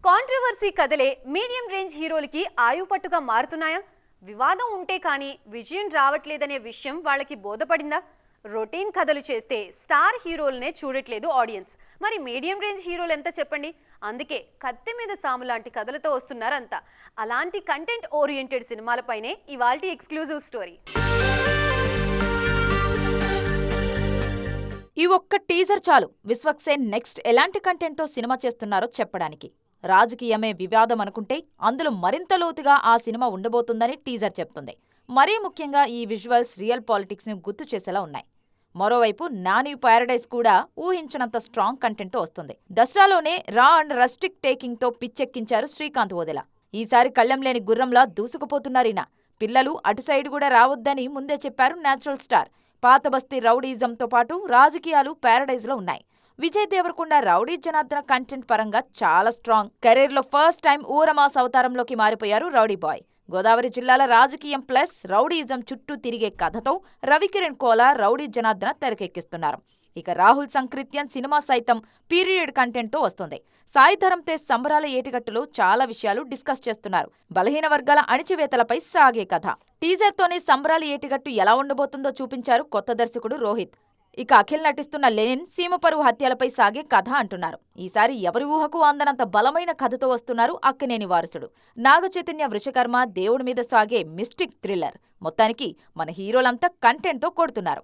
Controversy కథలే medium range హీరోలకి ఆయుపట్టుగా మారుతున్నాయా? వివాదం ఉంటే కానీ విజయం రావట్లేదనే విషయం వాళ్ళకి బోధపడిందా? రొటీన్ కథలు చేస్తే స్టార్ హీరోలనే చూడట్లేదు ఆడియన్స్. మరి మీడియం రేంజ్ హీరోలు ఎంత చెప్పండి? అందుకే కత్తి మీద సాము లాంటి కథలతో వస్తున్నారంతా. అలాంటి కంటెంట్ ఓరియంటెడ్ సినిమాలపైనే ఇవాల్టి ఎక్స్క్లూజివ్ స్టోరీ. ఈ ఒక్క టీజర్ చాలు విశ్వక్ సేన్ నెక్స్ట్ ఎలాంటి కంటెంట్తో సినిమా చేస్తున్నారో చెప్పడానికి. రాజకీయమే వివాదం అనుకుంటే అందులో మరింత లోతుగా ఆ సినిమా ఉండబోతుందని టీజర్ చెప్తుంది. మరీ ముఖ్యంగా ఈ విజువల్స్ రియల్ పాలిటిక్స్ ని గుర్తు చేసేలా ఉన్నాయి. మరోవైపు నాని ప్యారడైజ్ కూడా ఊహించినంత స్ట్రాంగ్ కంటెంట్తో వస్తుంది. దసరాలోనే రా అండ్ రస్టిక్ టేకింగ్ తో పిచ్చెక్కించారు శ్రీకాంత్ ఓదెలా. ఈసారి కళ్లెం లేని గుర్రంలా దూసుకుపోతున్నారీనా. పిల్లలు అటు సైడ్ కూడా రావద్దని ముందే చెప్పారు నేచురల్ స్టార్. పాత బస్తీ రౌడీజంతో పాటు రాజకీయాలు ప్యారడైజ్ లో ఉన్నాయి. విజయ్ దేవరకొండ రౌడీ జనార్దన కంటెంట్ పరంగా చాలా స్ట్రాంగ్. కెరీర్ లో ఫస్ట్ టైం ఊరమాస్ అవతారంలోకి మారిపోయారు రౌడీ బాయ్. గోదావరి జిల్లాల రాజకీయం ప్లస్ రౌడీజం చుట్టూ తిరిగే కథతో రవికిరణ్ కోలా రౌడీ జనార్దన తెరకెక్కిస్తున్నారు. ఇక రాహుల్ సంకృత్యన్ సినిమా సైతం పీరియడ్ కంటెంట్ తో వస్తుంది. సాయి ధరమ్ తేజ్ సంబరాల ఏటిగట్టులో చాలా విషయాలు డిస్కస్ చేస్తున్నారు. బలహీన వర్గాల అణిచివేతలపై సాగే కథ. టీజర్ తోనే సంబరాల ఏటిగట్టు ఎలా ఉండబోతుందో చూపించారు కొత్త దర్శకుడు రోహిత్. ఇక అఖిల్ నటిస్తున్న లెనిన్ సీమపరువు హత్యలపై సాగే కథ అంటున్నారు. ఈసారి ఎవరి ఊహకు అందనంత బలమైన కథతో వస్తున్నారు అక్కినేని వారసుడు. నాగ చైతన్య వృషకర్మ దేవుడి మీద సాగే మిస్టిక్ థ్రిల్లర్. మొత్తానికి మన హీరోలంతా కంటెంట్ తో కొడుతున్నారు.